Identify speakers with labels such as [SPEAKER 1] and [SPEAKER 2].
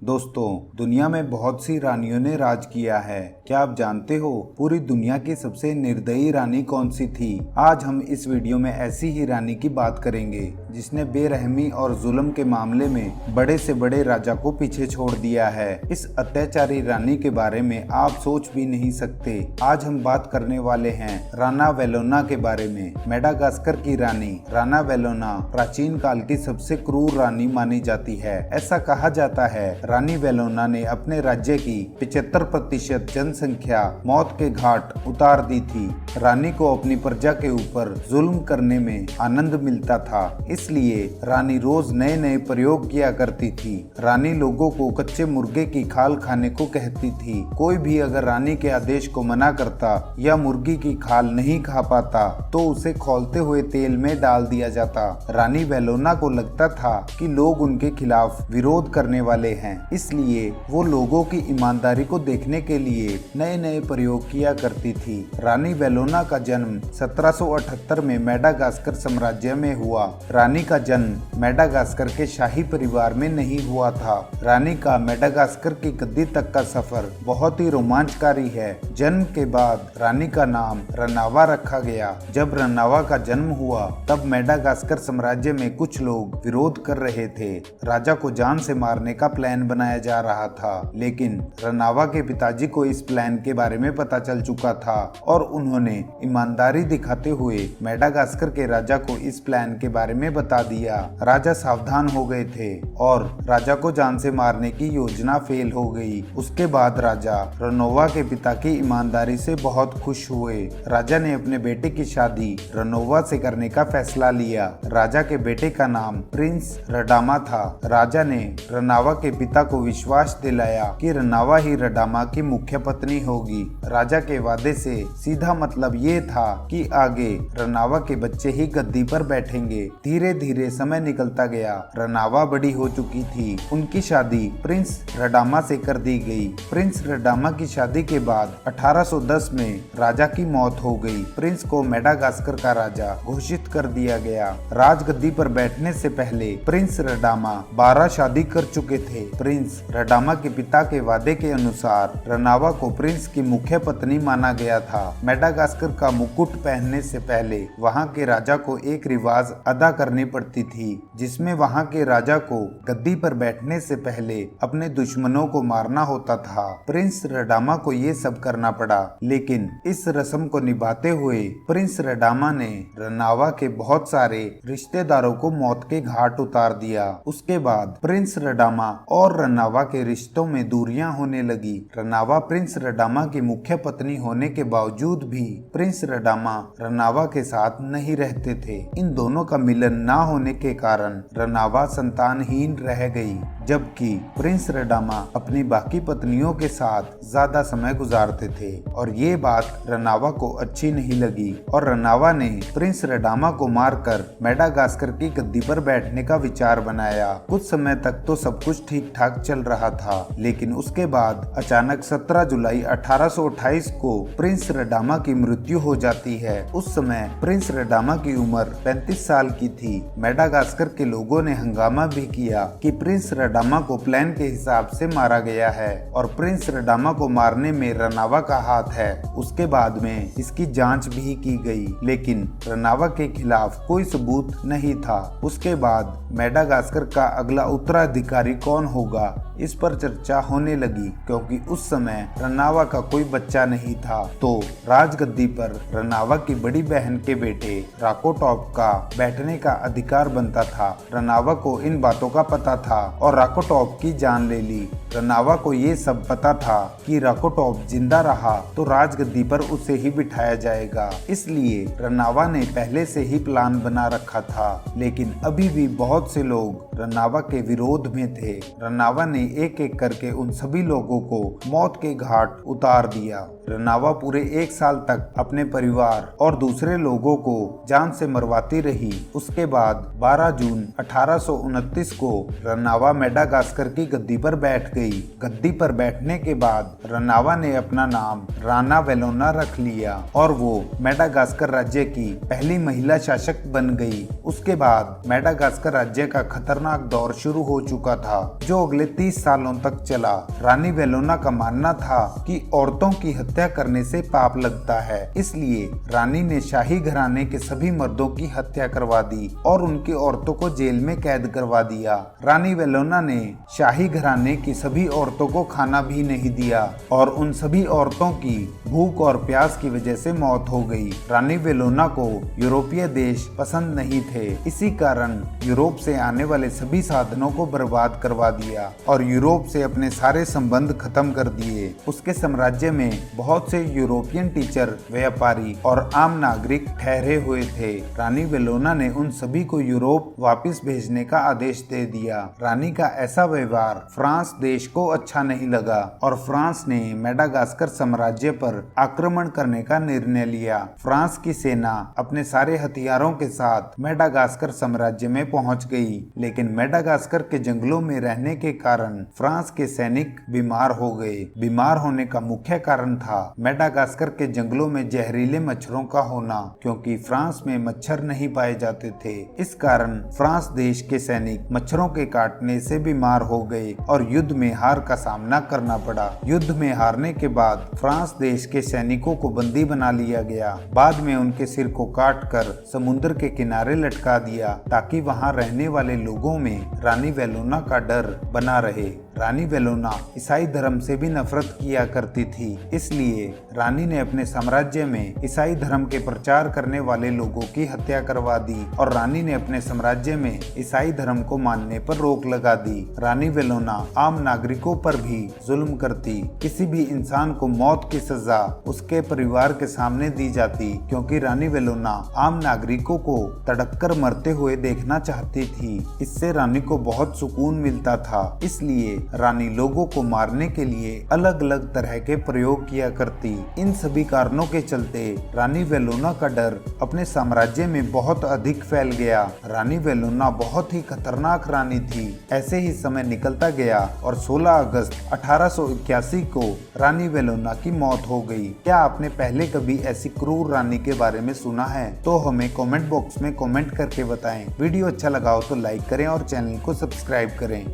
[SPEAKER 1] दोस्तों, दुनिया में बहुत सी रानियों ने राज किया है। क्या आप जानते हो पूरी दुनिया की सबसे निर्दयी रानी कौन सी थी? आज हम इस वीडियो में ऐसी ही रानी की बात करेंगे जिसने बेरहमी और जुल्म के मामले में बड़े से बड़े राजा को पीछे छोड़ दिया है। इस अत्याचारी रानी के बारे में आप सोच भी नहीं सकते। आज हम बात करने वाले हैं राना वेलोना के बारे में। मेडागास्कर की रानी राना वेलोना प्राचीन काल की सबसे क्रूर रानी मानी जाती है। ऐसा कहा जाता है रानी वेलोना ने अपने राज्य की 75% जनसंख्या मौत के घाट उतार दी थी। रानी को अपनी प्रजा के ऊपर जुल्म करने में आनंद मिलता था, इसलिए रानी रोज नए नए प्रयोग किया करती थी। रानी लोगों को कच्चे मुर्गे की खाल खाने को कहती थी। कोई भी अगर रानी के आदेश को मना करता या मुर्गी की खाल नहीं खा पाता तो उसे खौलते हुए तेल में डाल दिया जाता। रानी वेलोना को लगता था कि लोग उनके खिलाफ विरोध करने वाले हैं, इसलिए वो लोगों की ईमानदारी को देखने के लिए नए नए प्रयोग किया करती थी। रानी वेलोना का जन्म 1778 में मेडागास्कर साम्राज्य में हुआ। रानी का जन्म मेडागास्कर के शाही परिवार में नहीं हुआ था। रानी का मेडागास्कर की गद्दी तक का सफर बहुत ही रोमांचकारी है। जन्म के बाद रानी का नाम रनावा रखा गया। जब रनावा का जन्म हुआ तब मेडागास्कर साम्राज्य में कुछ लोग विरोध कर रहे थे। राजा को जान से मारने का प्लान बनाया जा रहा था, लेकिन रनावा के पिताजी को इस प्लान के बारे में पता चल चुका था और उन्होंने ईमानदारी दिखाते हुए मेडागास्कर के राजा को इस प्लान के बारे में बता दिया। राजा सावधान हो गए थे और राजा को जान से मारने की योजना फेल हो गई। उसके बाद राजा रनोवा के पिता की ईमानदारी से बहुत खुश हुए। राजा ने अपने बेटे की शादी रनोवा से करने का फैसला लिया। राजा के बेटे का नाम प्रिंस रडामा था। राजा ने रनावा के पिता को विश्वास दिलाया कि रनावा ही रडामा की मुख्य पत्नी होगी। राजा के वादे से सीधा मतलब ये था कि आगे रनावा के बच्चे ही गद्दी पर बैठेंगे। धीरे धीरे समय निकलता गया। रनावा बड़ी हो चुकी थी। उनकी शादी प्रिंस रडामा से कर दी गई। प्रिंस रडामा की शादी के बाद 1810 में राजा की मौत हो गई। प्रिंस को मेडागास्कर का राजा घोषित कर दिया गया। राजगद्दी पर बैठने से पहले प्रिंस रडामा 12 शादी कर चुके थे। प्रिंस रडामा के पिता के वादे के अनुसार रनावा को प्रिंस की मुख्य पत्नी माना गया था। मेडागास्कर का मुकुट पहनने से पहले वहां के राजा को एक रिवाज अदा करनी पड़ती थी, जिसमें वहां के राजा को गद्दी पर बैठने से पहले अपने दुश्मनों को मारना होता था। प्रिंस रडामा को ये सब करना पड़ा, लेकिन इस रस्म को निभाते हुए प्रिंस रडामा ने रनावा के बहुत सारे रिश्तेदारों को मौत के घाट उतार दिया। उसके बाद प्रिंस रडामा और रनावा के रिश्तों में दूरियां होने लगी। रनावा प्रिंस रडामा की मुख्य पत्नी होने के बावजूद भी प्रिंस रडामा रनावा के साथ नहीं रहते थे। इन दोनों का मिलन ना होने के कारण रनावा संतानहीन रह गई, जबकि प्रिंस रडामा अपनी बाकी पत्नियों के साथ ज्यादा समय गुजारते थे और ये बात रनावा को अच्छी नहीं लगी और रनावा ने प्रिंस रडामा को मारकर मेडागास्कर की गद्दी पर बैठने का विचार बनाया। कुछ समय तक तो सब कुछ ठीक ठाक चल रहा था, लेकिन उसके बाद अचानक 17 जुलाई 1828 को प्रिंस रडामा की मृत्यु हो जाती है। उस समय प्रिंस रडामा की उम्र 35 साल की थी। मेडागास्कर के लोगों ने हंगामा भी किया कि प्रिंस रडामा को प्लान के हिसाब से मारा गया है और प्रिंस रडामा को मारने में रनावा का हाथ है। उसके बाद में इसकी जांच भी की गई, लेकिन रनावा के खिलाफ कोई सबूत नहीं था। उसके बाद मेडागास्कर का अगला उत्तराधिकारी कौन होगा, इस पर चर्चा होने लगी, क्योंकि उस समय रनावा का कोई बच्चा नहीं था। तो राजगद्दी पर रनावा की बड़ी बहन के बेटे राकोटॉप का बैठने का अधिकार बनता था। रनावा को इन बातों का पता था और राकोटॉप की जान ले ली। रनावा को ये सब पता था कि राकोटॉप जिंदा रहा तो राजगद्दी पर उसे ही बिठाया जाएगा, इसलिए रनावा ने पहले से ही प्लान बना रखा था। लेकिन अभी भी बहुत से लोग रनावा के विरोध में थे। रनावा ने एक एक करके उन सभी लोगों को मौत के घाट उतार दिया। रनावा पूरे 1 साल तक अपने परिवार और दूसरे लोगों को जान से मरवाती रही। उसके बाद 12 जून 1829 को रनावा मेडागास्कर की गद्दी पर बैठ गई। गद्दी पर बैठने के बाद रनावा ने अपना नाम राना वेलोना रख लिया और वो मेडागास्कर राज्य की पहली महिला शासक बन गई। उसके बाद मेडागास्कर राज्य का खतरनाक दौर शुरू हो चुका था, जो अगले 30 सालों तक चला। रानी वेलोना का मानना था कि औरतों की हत्या करने से पाप लगता है, इसलिए रानी ने शाही घराने के सभी मर्दों की हत्या करवा दी और उनकी औरतों को जेल में कैद करवा दिया। रानी वेलोना ने शाही घराने की सभी औरतों को खाना भी नहीं दिया और उन सभी औरतों की भूख और प्यास की वजह से मौत हो गई। रानी वेलोना को यूरोपीय देश पसंद नहीं थे, इसी कारण यूरोप से आने वाले सभी साधनों को बर्बाद करवा दिया और यूरोप से अपने सारे संबंध खत्म कर दिए। उसके साम्राज्य में बहुत से यूरोपियन टीचर, व्यापारी और आम नागरिक ठहरे हुए थे। रानी वेलोना ने उन सभी को यूरोप वापस भेजने का आदेश दे दिया। रानी का ऐसा व्यवहार फ्रांस देश को अच्छा नहीं लगा और फ्रांस ने मेडागास्कर साम्राज्य पर आक्रमण करने का निर्णय लिया। फ्रांस की सेना अपने सारे हथियारों के साथ मेडागास्कर साम्राज्य में पहुंच गई, लेकिन मेडागास्कर के जंगलों में रहने के कारण फ्रांस के सैनिक बीमार हो गए। बीमार होने का मुख्य कारण था मेडागास्कर के जंगलों में जहरीले मच्छरों का होना, क्योंकि फ्रांस में मच्छर नहीं पाए जाते थे। इस कारण फ्रांस देश के सैनिक मच्छरों के काटने से बीमार हो गए और युद्ध में हार का सामना करना पड़ा। युद्ध में हारने के बाद फ्रांस देश के सैनिकों को बंदी बना लिया गया। बाद में उनके सिर को काटकर समुद्र के किनारे लटका दिया ताकि वहां रहने वाले लोगों में रानी वेलोना का डर बना रहे। रानी वेलोना ईसाई धर्म से भी नफरत किया करती थी, इसलिए रानी ने अपने साम्राज्य में ईसाई धर्म के प्रचार करने वाले लोगों की हत्या करवा दी और रानी ने अपने साम्राज्य में ईसाई धर्म को मानने पर रोक लगा दी। रानी वेलोना आम नागरिकों पर भी जुल्म करती। किसी भी इंसान को मौत की सजा उसके परिवार के सामने दी जाती, क्योंकि रानी वेलोना आम नागरिकों को तड़पकर मरते हुए देखना चाहती थी। इससे रानी को बहुत सुकून मिलता था, इसलिए रानी लोगों को मारने के लिए अलग अलग तरह के प्रयोग किया करती। इन सभी कारणों के चलते रानी वेलोना का डर अपने साम्राज्य में बहुत अधिक फैल गया। रानी वेलोना बहुत ही खतरनाक रानी थी। ऐसे ही समय निकलता गया और 16 अगस्त 1881 को रानी वेलोना की मौत हो गई। क्या आपने पहले कभी ऐसी क्रूर रानी के बारे में सुना है? तो हमें कमेंट बॉक्स में कमेंट करके बताएं। वीडियो अच्छा लगा हो तो लाइक करें और चैनल को सब्सक्राइब करें।